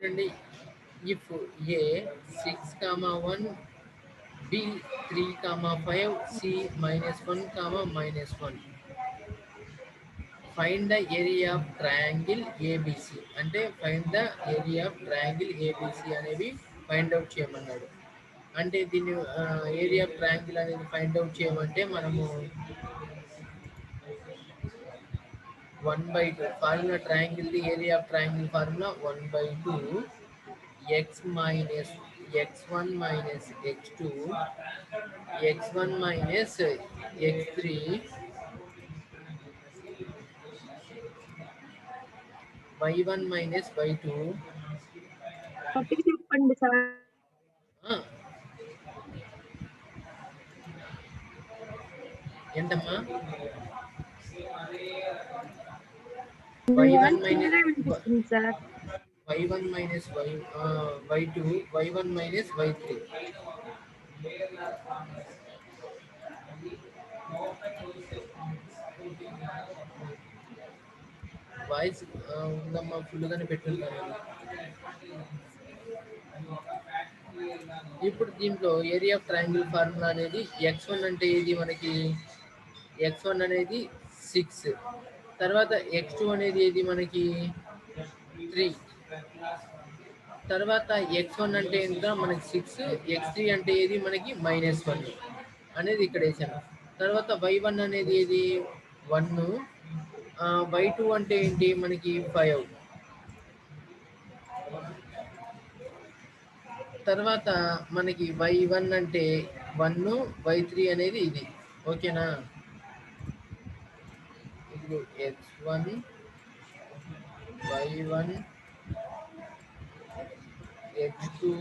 చూడండి, if a 6 comma 1, b 3 comma 5, c minus 1 comma minus 1, find the area of triangle abc. అంటే find the area of triangle abc అనేవి find out చేయమన్నాడు. అంటే దీన్ని area of triangle అనేది find out చేయమంటే మనము 1/2 formula, triangle the area of triangle formula 1/2 x minus x1 minus x2 x1 minus x3 y1 minus y2. Topic చెప్పండి sir. ఎంతమ్మా? y1 y1 చిన్నగా minus వినిపిస్తుంది sir. y1 minus y2 y1 minus y3. Voice ఉందమ్మా, ఫుల్గానే పెట్టుకుంటాను. ఇప్పుడు దీంట్లో area of triangle formula అనేది x1 అంటే ఇది మనకి x1 అనేది 6, తర్వాత x2 అనేది ఏది మనకి 3, తర్వాత x1 అంటే ఎంత మనకి 6, x3 అంటే ఏది మనకి -1 అనేది ఇక్కడ వేసాను. తర్వాత y1 అనేది ఏది 1, y2 అంటే ఏంటి మనకి 5, తర్వాత మనకి y1 అంటే 1, y3 అనేది ఇది. ఓకేనా? ఇప్పుడు x1 y1 x2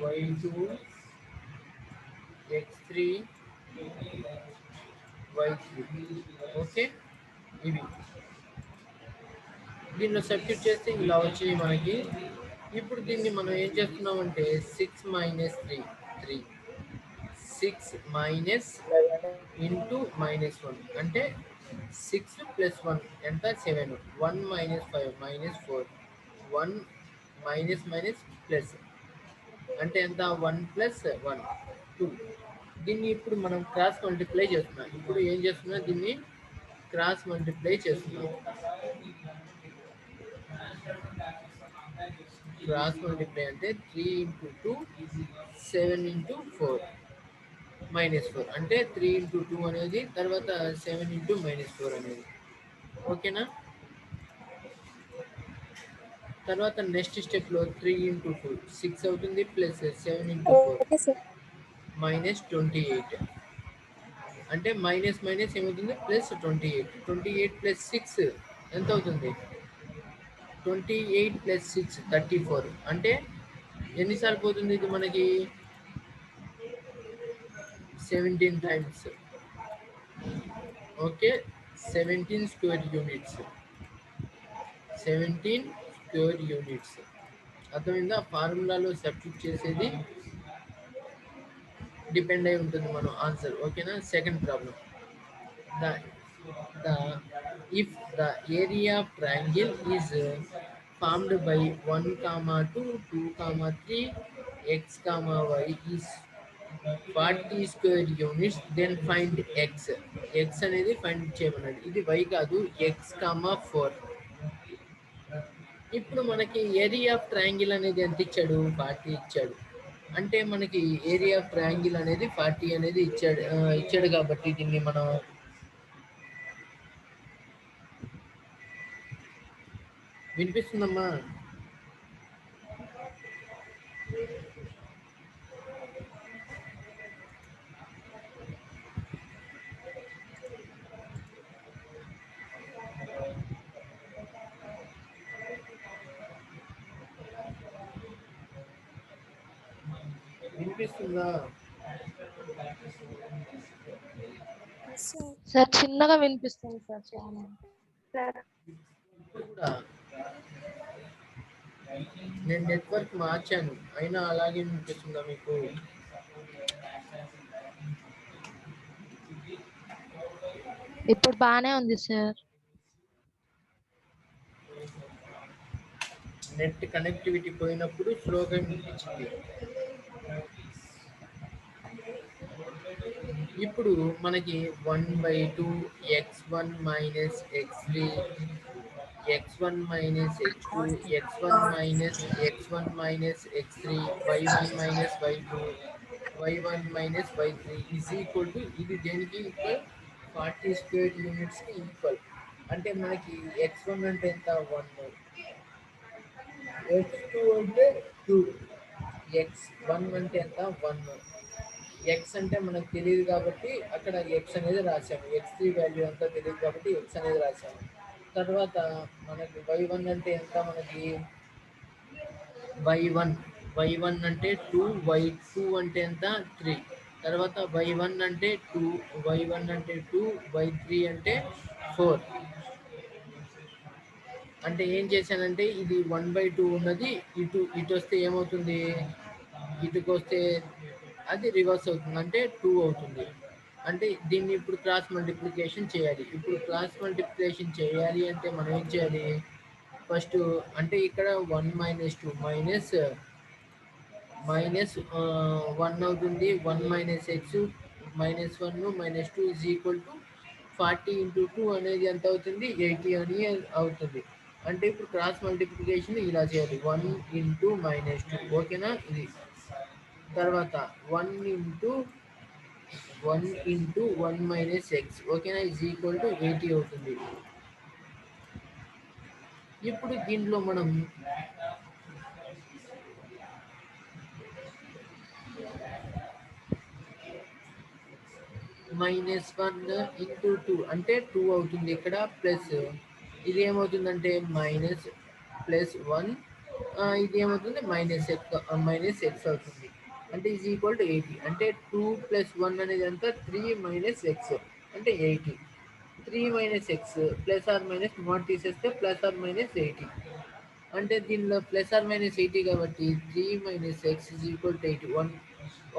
y2 x3 y3. Okay, ఇవి దీనిలో సబ్స్టిట్యూట్ చేస్తే ఇలా వచ్చాయి మనకి. ఇప్పుడు దీన్ని మనం ఏం చేస్తున్నామంటే 6 minus 3 3 6 minus ఇంటూ -1 అంటే 6 ప్లస్ 1 ఎంత 7, 1 minus 5 -4, 1 మైనస్ మైనస్ ప్లస్ అంటే ఎంత 1 ప్లస్ 1 2. దీన్ని ఇప్పుడు మనం క్రాస్ మల్టిప్లై చేస్తున్నాం. ఇప్పుడు ఏం చేస్తున్నా, దీన్ని క్రాస్ మల్టిప్లై చేస్తున్నాం. క్రాస్ మల్టిప్లై అంటే 3 ఇంటూ 2 7 ఇంటూ 4 -4 అంటే 3 ఇంటూ 2 అనేది, తర్వాత 7 ఇంటూ -4 అనేది. ఓకేనా? తర్వాత నెక్స్ట్ స్టెప్లో 3 ఇంటూ 2 6 అవుతుంది, ప్లస్ 7 ఇంటూ 4 -28 అంటే మైనస్ మైనస్ ఏమవుతుంది ప్లస్ 28. 28 ప్లస్ 6 ఎంత అవుతుంది? 28 ప్లస్ 6 34. అంటే ఎన్నిసార్లు పోతుంది ఇది మనకి? 17 times. Okay, 17 square units. 17 square units. అర్థమైందా? ఫార్ములాలో సబ్స్టిట్యూట్ చేసేది డిపెండ్ అయి ఉంటుంది మనం ఆన్సర్. ఓకేనా? Second problem, if the area of triangle is formed by 1, 2, 2, 3, x, y is 40 square units, then find x. x అనేది ఫైండ్ చేయమన్నాడు. ఇది y కాదు, x, 4. ఇప్పుడు మనకి ఏరియా ఆఫ్ ట్రయాంగిల్ అనేది ఎంత ఇచ్చాడు? 40 ఇచ్చాడు. అంటే మనకి ఏరియా ఆఫ్ ట్రయాంగిల్ అనేది 40 అనేది ఇచ్చాడు కాబట్టి దీన్ని మనం వినిపిస్తుందమ్మా? వినిపిస్తుందా? సార్ చిన్నగా వినిపిస్తుంది సార్. చాలా ఇప్పుడు కూడా నేను నెట్వర్క్ మార్చాను, అయినా అలాగే వినిపిస్తుందా మీకు? ఇప్పుడు బానే ఉంది సార్. నెట్ కనెక్టివిటీ పోయినప్పుడు స్లోగా వినిపించింది. ఇప్పుడు మనకి 1/2 x1 minus x3 x1 minus x2 x1 minus x3 y1 minus y2 y1 minus y3 is equal to ఇది దేనికి ఈక్వల్ 40 స్క్వేర్ యూనిట్స్కి ఈక్వల్. అంటే మనకి x1 అంటే ఎంత 1, x2 అంటే 2, x1 అంటే ఎంత 1, ఎక్స్ అంటే మనకు తెలియదు కాబట్టి అక్కడ ఎక్స్ అనేది రాసాము. x3 వాల్యూ అంతా తెలియదు కాబట్టి ఎక్స్ అనేది రాసాము. తర్వాత మనకి y1 అంటే ఎంత, మనకి y1 అంటే 2, y2 అంటే ఎంత 3, తర్వాత y1 అంటే 2, y3 అంటే 4. అంటే ఏం చేశానంటే ఇది 1/2 ఉన్నది ఇటు వస్తే ఏమవుతుంది, ఇటుకు వస్తే అది రివర్స్ అవుతుంది అంటే 2 అవుతుంది. అంటే దీన్ని ఇప్పుడు క్రాస్ మల్టిప్లికేషన్ చేయాలి. ఇప్పుడు క్రాస్ మల్టిప్లికేషన్ చేయాలి అంటే మనం ఏం చేయాలి, ఫస్ట్ అంటే ఇక్కడ 1 మైనస్ 2 మైనస్ 1 అవుతుంది. 1 minus X -1 -2 is equal to 40 into 2 అనేది ఎంత అవుతుంది 80 అని అవుతుంది. అంటే ఇప్పుడు క్రాస్ మల్టిప్లికేషన్ ఇలా చేయాలి 1 ఇంటూ -2 ఓకేనా. ఇది తర్వాత 1 ఇంటూ 1 మైనస్ ఎక్స్ ఓకేనా ఈజ్ ఈక్వల్ టు 80 అవుతుంది. ఇప్పుడు దీంట్లో మనం -1 ఇంటూ 2 అంటే 2 అవుతుంది ఇక్కడ, ప్లస్ ఇది ఏమవుతుందంటే -+1 ఇది ఏమవుతుంది -x అవుతుంది. అంటే ఈజ్ ఈక్వల్ టు 80. అంటే 2 + 1 అనేది ఎంత 3 - x అంటే 80. 3 - x plus or minus not తీసేస్తే ప్లస్ ఆర్ మైనస్ 80. అంటే దీనిలో ప్లస్ ఆర్ మైనస్ 80 కాబట్టి 3 - x ఈజ్ ఈక్వల్ టు 80.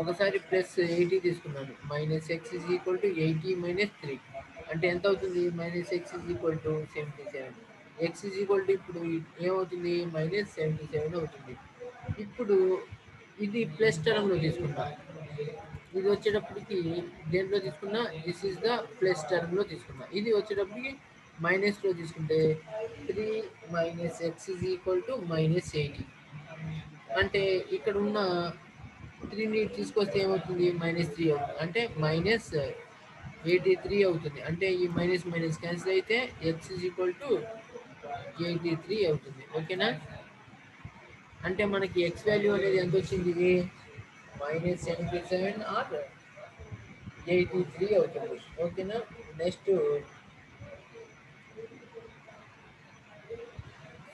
ఒకసారి ప్లస్ 80 తీసుకున్నాను. -x ఈజ్ ఈక్వల్ టు 80 - 3 అంటే ఎంత అవుతుంది -x is equal to 77. x is equal to ఇప్పుడు ఏమవుతుంది -77 అవుతుంది. ఇప్పుడు ఇది ప్లస్ టర్మ్లో తీసుకున్నా, ఇది వచ్చేటప్పటికి దేంట్లో తీసుకున్నా దిస్ ఈజ్ ద ప్లస్ టర్మ్లో తీసుకున్నా. ఇది వచ్చేటప్పటికి మైనస్లో తీసుకుంటే 3 - x ఈజ్ ఈక్వల్ టు -80. అంటే ఇక్కడ ఉన్న 3ని తీసుకొస్తే ఏమవుతుంది -3 అవుతుంది. అంటే -83 అవుతుంది. అంటే ఈ మైనస్ మైనస్ క్యాన్సిల్ అయితే x ఈజ్ ఈక్వల్ టు 83 అవుతుంది ఓకేనా. అంటే మనకి x వాల్యూ అనేది ఎంత వచ్చింది -77 ఆర్ 83 అవుతుంది ఓకేనా. Next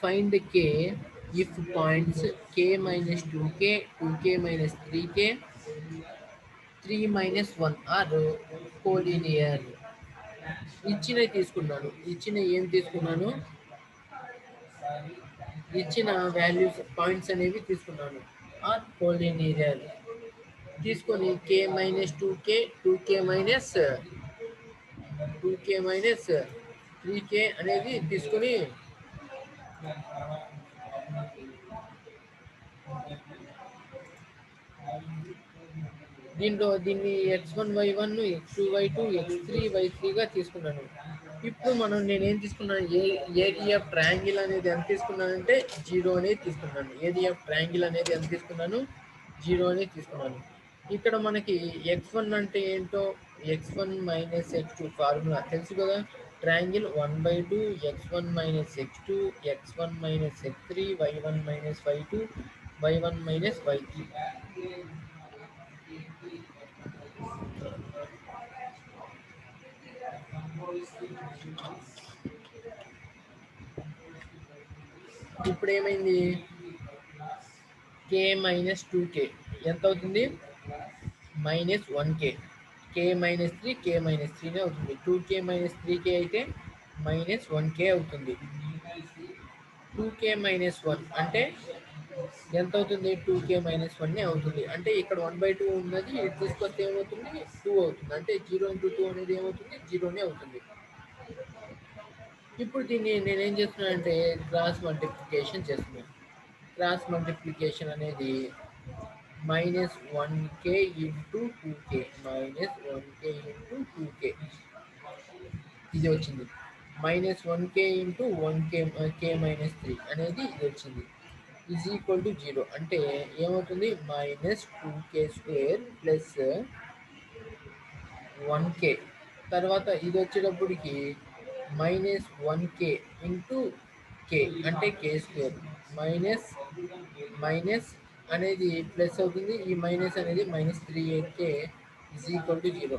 find k if points k - 2k 2k - 3k 3 - 1 are collinear. ఇచ్చినవి తీసుకున్నాను, ఏం తీసుకున్నాను, ఇచ్చిన వాల్యూస్ పాయింట్స్ అనేవి తీసుకున్నాను. ఆర్ కోలినియర్ తీసుకొని k - 2k 2k - 3k అనేది తీసుకొని దీన్ని x1 y1 x2 y2 x3 y3గా తీసుకున్నాను. ఇప్పుడు నేనేం తీసుకున్నాను, ఏరియా ఆఫ్ ట్రయాంగిల్ అనేది ఎంత తీసుకున్నానంటే 0 అనేది తీసుకున్నాను. ఏరియా ఆఫ్ ట్రయాంగిల్ అనేది ఎంత తీసుకున్నాను 0 అనేది తీసుకున్నాను. ఇక్కడ మనకి x1 అంటే ఏంటో x1 - x2 ఫార్ములా తెలుసు కదా. Triangle 1/2 x1 - x2 x1 - x3 y1 - y2 y1 - y3. ఇప్పుడు ఏమైంది k - 2k ఎంత అవుతుంది -1k, k - 3 k - 3 అవుతుంది. 2k - 3k అయితే -1k అవుతుంది. 2k - 1 అంటే ఎంత అవుతుంది 2k - 1 అవుతుంది. అంటే ఇక్కడ 1/2 ఉన్నది ఇది తీసుకొస్తే ఏమవుతుంది 2 అవుతుంది. అంటే 0 × 2 అనేది ఏమవుతుంది 0నే అవుతుంది. ఇప్పుడు దీన్ని నేనేం చేస్తున్నానంటే క్రాస్ మల్టిప్లికేషన్ చేస్తున్నాను. క్రాస్ మల్టిప్లికేషన్ అనేది -1k into 2k -1k into 2k ఇది వచ్చింది. -1k ఇంటూ 1k k -3 అనేది ఇది వచ్చింది. ఈజ్ ఈక్వల్ టు 0 అంటే ఏమవుతుంది? -2k² plus 1k. తర్వాత ఇది వచ్చేటప్పటికి -1k ఇంటూ k అంటే k² మైనస్ మైనస్ అనేది ప్లస్ అవుతుంది. ఈ మైనస్ అనేది -3k ఈజ్ ఈక్వల్ టు 0.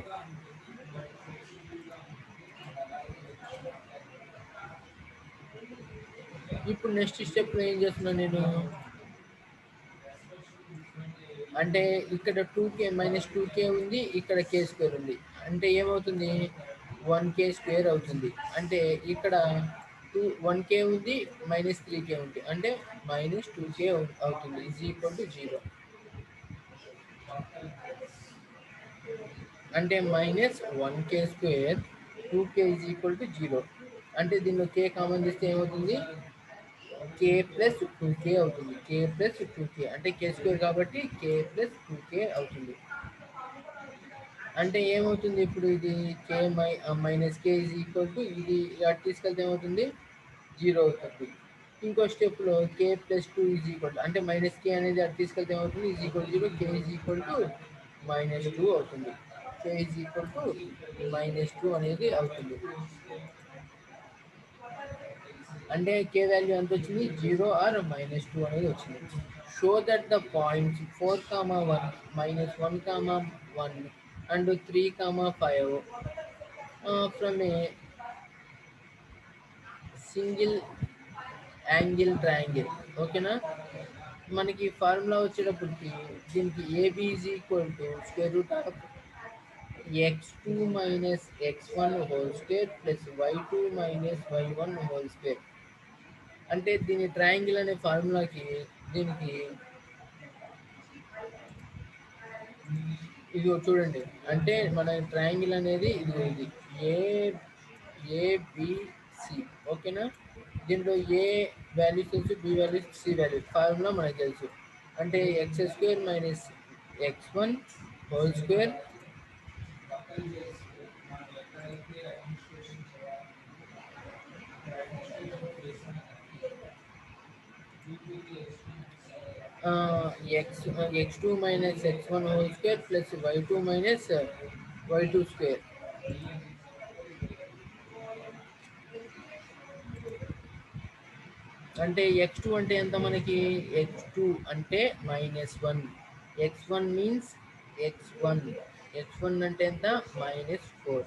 ఇప్పుడు నెక్స్ట్ స్టెప్లో ఏం చేస్తున్నాను నేను అంటే ఇక్కడ 2k -2k ఉంది, ఇక్కడ k² ఉంది. అంటే ఏమవుతుంది? 1k² అవుతుంది. అంటే ఇక్కడ 1k ఉంది, -3k ఉంది. అంటే -2k అవుతుంది. Is equal to 0. అంటే -1k², 2k is equal to 0. అంటే దీనిలో k కామన్ తీస్తే ఏమవుతుంది? k ప్లస్ 2k అవుతుంది. k ప్లస్ 2k అంటే k² కాబట్టి k ప్లస్ 2k అవుతుంది. అంటే ఏమవుతుంది ఇప్పుడు? ఇది k -k is equal to ఇది అటు తీసుకెళ్తే ఏమవుతుంది? 0 అవుతుంది. ఇంకో స్టెప్లో k plus 2 is equal to అంటే -k అనేది అటు తీసుకెళ్తే ఏమవుతుంది? Is equal to 0. k is equal to -2 అవుతుంది. k ఈజ్ ఈక్వల్ టు -2 అనేది అవుతుంది. అంటే k వాల్యూ ఎంత వచ్చింది? 0 ఆర్ -2 అనేది వచ్చింది. Show that the points 4, 1, -1, 1 and 3, 5 from a single angle triangle. ఓకేనా? మనకి ఫార్ములా వచ్చేటప్పటికి దీనికి AB is equal to √(x2 - x1) plus y2 - y1 అంటే దీని ట్రయాంగిల్ అనే ఫార్ములాకి దీనికి ఇది చూడండి. అంటే మన ట్రయాంగిల్ అనేది ఇది ఏబిసి. ఓకేనా? దీంట్లో ఏ వాల్యూస్ తెలుసు, B values, C value formula మనకు తెలుసు. అంటే x² - x1² x2 - x1² plus y2 - y2². అంటే x2 అంటే ఎంత మనకి? x2 అంటే -1, x1 మీన్స్ x1 అంటే ఎంత? -4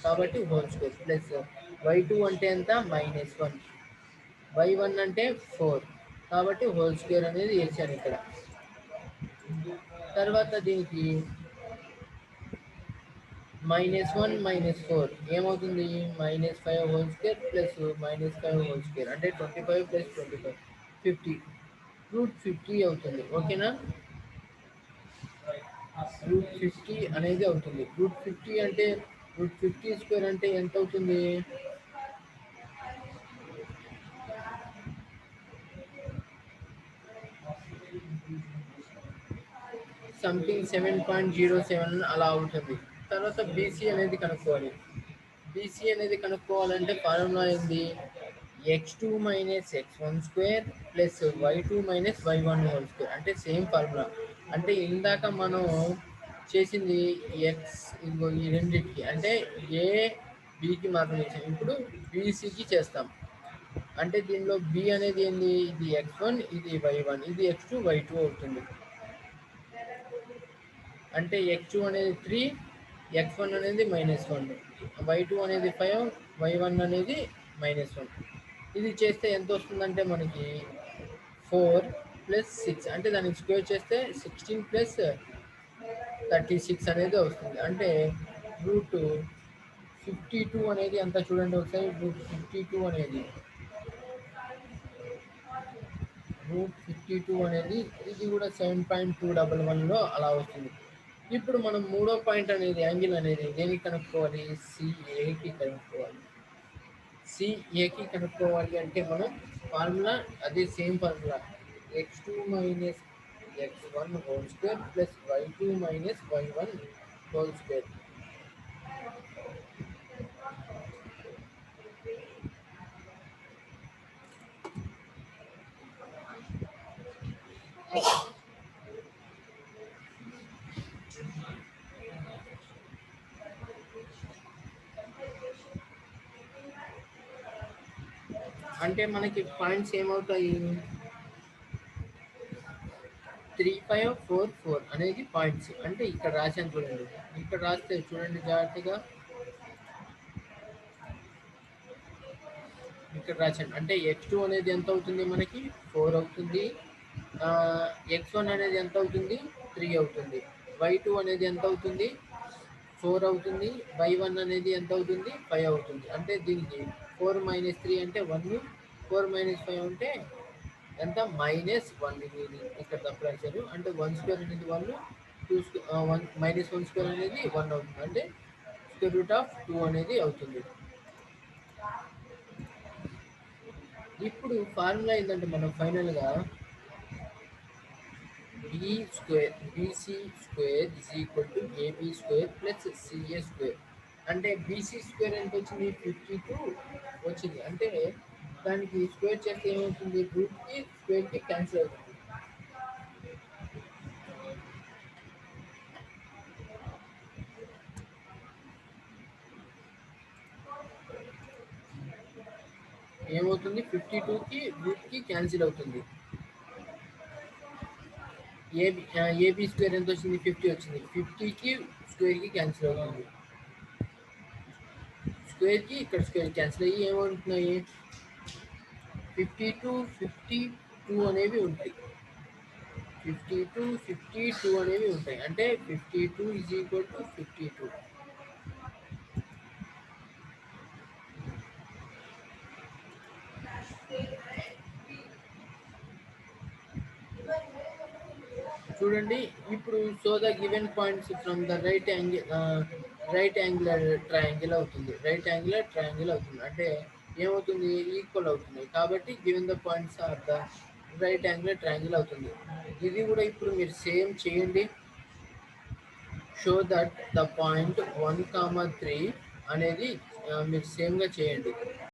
కాబట్టి హోల్² ప్లస్ y2 అంటే ఎంత? -1, y1 అంటే 4 కాబట్టి హోల్² అనేది వేసాను ఇక్కడ. తర్వాత దీనికి -1 - 4 ఏమవుతుంది? -5² ప్లస్ -5² అంటే 25 ప్లస్ 25 50 √50 అవుతుంది. ఓకేనా? √50 అనేది అవుతుంది. √50 అంటే √50² అంటే ఎంత అవుతుంది? సంథింగ్ 7.07 అలా అవుతుంది. తర్వాత బీసీ అనేది కనుక్కోవాలంటే ఫార్ములా ఏంది? x2 - x1² plus y2 - y1² అంటే సేమ్ ఫార్ములా. అంటే ఇందాక మనం చేసింది ఇదిగో ఈ రెండింటికి అంటే ఏ బికి మాత్రమే చేసాం. ఇప్పుడు బీసీకి చేస్తాం. అంటే దీనిలో బి అనేది ఏంది? ఇది x1, ఇది y1, ఇది x2, y2 అవుతుంది. అంటే x2 అనేది 3, x1 అనేది -1, y2 అనేది 5, y1 అనేది -1. ఇది చేస్తే ఎంత వస్తుందంటే మనకి 4 + 6 అంటే దానికి స్క్వేర్ చేస్తే 16 + 36 అనేది వస్తుంది. అంటే √52 అనేది ఎంత చూడండి ఒకసారి. √52 అనేది ఇది కూడా 7.211లో అలా వస్తుంది. ఇప్పుడు మనం మూడో పాయింట్ అనేది యాంగిల్ అనేది దేనికి కనుక్కోవాలి? సిఏకి కనుక్కోవాలి అంటే మనం ఫార్ములా అదే same formula x2 minus x1 whole square plus y2 minus y1 whole square. అంటే మనకి పాయింట్స్ ఏమవుతాయి, 3, 5, 4, 4 అనేది పాయింట్స్. అంటే ఇక్కడ రాశాను చూడండి, ఇక్కడ రాస్తే చూడండి జాగ్రత్తగా, ఇక్కడ రాశాను. అంటే x2 అనేది ఎంత అవుతుంది మనకి 4 అవుతుంది, x1 అనేది ఎంత అవుతుంది 3 అవుతుంది, y2 అనేది ఎంత అవుతుంది 4 అవుతుంది, y1 అనేది ఎంత అవుతుంది 5 అవుతుంది. అంటే దీనికి 4 - 3 అంటే 1, 4 - 5 అంటే ఎంత -1. ఇది ఇక్కడ తప్పు రాశారు. అంటే 1 స్క్వేర్ అనేది 1, 2 -1 స్క్వేర్ అనేది 1 అవుతుంది. అంటే √2 అనేది అవుతుంది. ఇప్పుడు ఫార్ములా ఏంటంటే మనం ఫైనల్గా BC square is equal to AB square plus CA square. అంటే బీసీ స్క్వేర్ ఎంత వచ్చింది 52 వచ్చింది. అంటే దానికి స్క్వేర్ చేస్తే ఏమవుతుంది, రూట్కి స్క్వేర్కి క్యాన్సిల్ అవుతుంది. ఏమవుతుంది 52కి రూట్కి క్యాన్సిల్ అవుతుంది. ఏబీ స్క్వేర్ ఎంత వచ్చింది 50 వచ్చింది, 50కి స్క్వేర్కి క్యాన్సిల్ అవుతుంది. స్క్వేర్కి ఇక్కడ స్క్వేర్ క్యాన్సిల్ అయ్యి ఏమవుతున్నాయి 52, 52 అనేవి ఉంటాయి. 52, 52 అనేవి ఉంటాయి. అంటే 52 ఈజ్ ఈక్వల్ టు 52. చూడండి ఇప్పుడు so the given points from the right angular triangle అవుతుంది. అంటే ఏమవుతుంది ఈక్వల్ అవుతుంది. కాబట్టి given the points are the right angular triangle అవుతుంది. ఇది కూడా ఇప్పుడు మీరు సేమ్ చేయండి. షో దట్ ద పాయింట్ 1, 3 అనేది మీరు సేమ్గా చేయండి.